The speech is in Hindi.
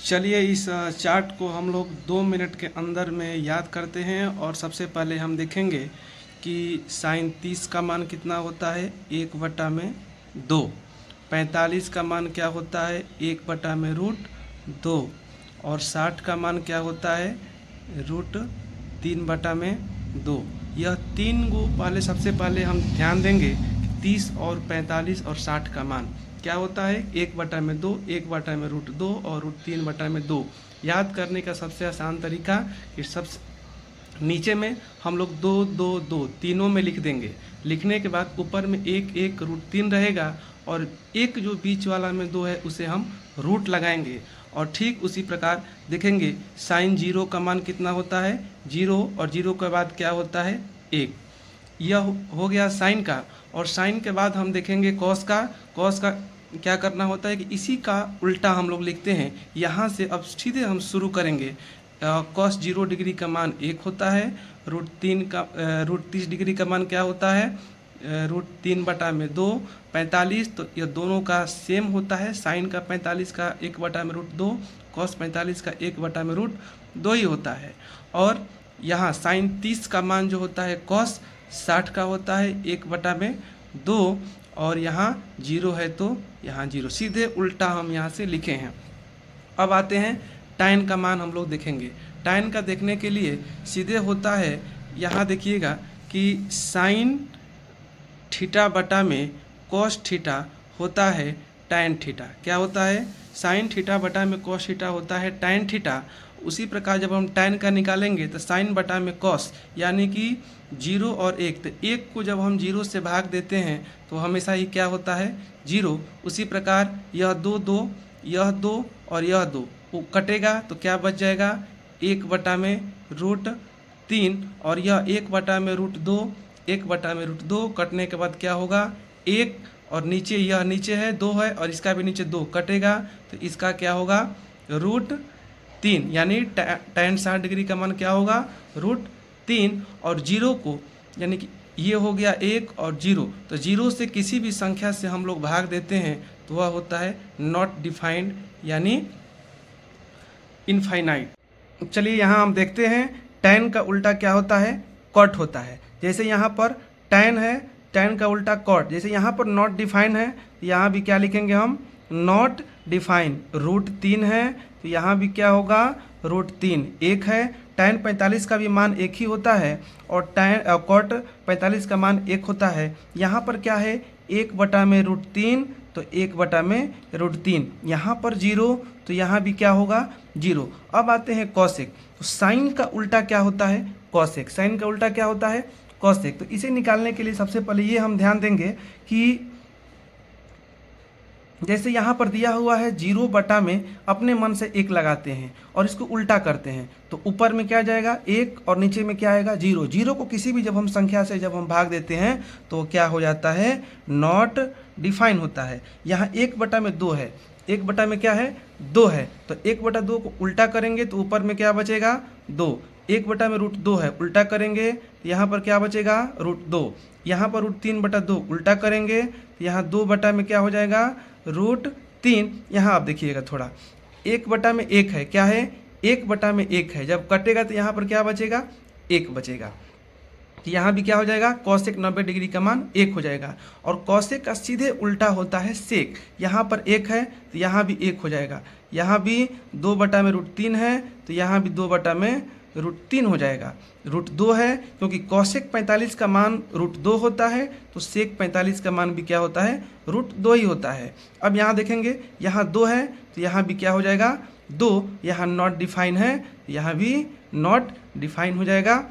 चलिए इस चार्ट को हम लोग 2 मिनट के अंदर में याद करते हैं। और सबसे पहले हम देखेंगे कि साइन 30 का मान कितना होता है, 1/2। 45 का मान क्या होता है, 1/√2। और 60 का मान क्या होता है, √3/2। यह तीन गो पहले सबसे पहले हम ध्यान देंगे कि 30 और 45 और 60 का मान क्या होता है, 1/2, 1/√2 और √3/2। याद करने का सबसे आसान तरीका कि सबसे नीचे में हम लोग 2 2 2 तीनों में लिख देंगे। लिखने के बाद ऊपर में 1 1 √3 रहेगा और एक जो बीच वाला में 2 है उसे हम रूट लगाएंगे। और ठीक उसी प्रकार देखेंगे साइन 0 का मान कितना होता है, 0, और 0 के बाद क्या होता है, 1। यह हो गया साइन का। और साइन के बाद हम देखेंगे कॉस का। कॉस का क्या करना होता है कि इसी का उल्टा हम लोग लिखते हैं। यहाँ से अब सीधे हम शुरू करेंगे। कॉस 0 डिग्री का मान 1 होता है। √30 डिग्री का मान क्या होता है, √3/2। 45 तो यह दोनों का सेम होता है। साइन का 45 का 1/√2, कॉस 45 का 1/√2 ही होता है। और यहाँ साइन 30 का मान जो होता है कॉस 60 का होता है 1/2। और यहाँ 0 है तो यहाँ 0, सीधे उल्टा हम यहाँ से लिखे हैं। अब आते हैं tan का मान हम लोग देखेंगे। tan का देखने के लिए सीधे होता है, यहाँ देखिएगा कि साइन थीटा बटा में कॉस थीटा होता है tan थीटा। क्या होता है, साइन थीटा बटा में कॉस थीटा होता है tan थीटा। उसी प्रकार जब हम tan का निकालेंगे तो साइन बटा में कॉस, यानी कि 0 और 1, तो 1 को जब हम 0 से भाग देते हैं तो हमेशा ही क्या होता है, 0। उसी प्रकार यह 2 2, यह 2 और यह 2 वो कटेगा तो क्या बच जाएगा, 1/√3। और यह 1/√2, 1/√2 कटने के बाद क्या होगा, 1, और नीचे यह नीचे है 2 है और इसका भी नीचे 2 कटेगा तो इसका क्या होगा, √3। यानी tan 60 डिग्री का मान क्या होगा, √3। और 0 को, यानी कि ये हो गया 1 और 0, तो 0 से किसी भी संख्या से हम लोग भाग देते हैं तो वह होता है नॉट डिफाइंड, यानी इनफाइनाइट। चलिए यहाँ हम देखते हैं tan का उल्टा क्या होता है, कॉट होता है। जैसे यहाँ पर tan है, tan का उल्टा कॉट। जैसे यहाँ पर नॉट डिफाइन है, यहाँ भी क्या लिखेंगे हम, नॉट डिफाइन। √3 है तो यहाँ भी क्या होगा, √3। 1 है, tan 45 का भी मान 1 ही होता है और कॉट 45 का मान 1 होता है। यहाँ पर क्या है, 1/√3 तो 1/√3। यहाँ पर 0 तो यहाँ भी क्या होगा, 0। अब आते हैं कॉसेक। तो साइन का उल्टा क्या होता है, कॉसेक। साइन का उल्टा क्या होता है, कॉसेक। तो इसे निकालने के लिए सबसे पहले ये हम ध्यान देंगे कि जैसे यहाँ पर दिया हुआ है 0 बटा में अपने मन से 1 लगाते हैं और इसको उल्टा करते हैं तो ऊपर में क्या जाएगा, 1, और नीचे में क्या आएगा, 0। 0 को किसी भी जब हम संख्या से जब हम भाग देते हैं तो क्या हो जाता है, नॉट डिफाइन होता है। यहाँ 1/2 है, 1 में क्या है, 2 है, तो 1/2 को उल्टा करेंगे तो ऊपर में क्या बचेगा, 2। 1/√2 है, उल्टा करेंगे तो यहाँ पर क्या बचेगा, √2। यहाँ पर √3/2 उल्टा करेंगे तो यहाँ 2 में क्या हो जाएगा, √3। यहाँ आप देखिएगा थोड़ा, 1/1 है, क्या है, 1/1 है। जब कटेगा तो यहाँ पर क्या बचेगा, 1 बचेगा। तो यहाँ भी क्या हो जाएगा, कॉसेक 90 डिग्री का मान 1 हो जाएगा। और कॉसेक का सीधे उल्टा होता है सेक। यहाँ पर 1 है तो यहाँ भी 1 हो जाएगा। यहाँ भी 2/√3 है तो यहाँ भी 2/√3 हो जाएगा। √2 है क्योंकि कॉसेक 45 का मान √2 होता है तो सेक 45 का मान भी क्या होता है, √2 ही होता है। अब यहाँ देखेंगे, यहाँ 2 है तो यहाँ भी क्या हो जाएगा, 2। यहाँ नॉट डिफाइन है, यहाँ भी नॉट डिफाइन हो जाएगा।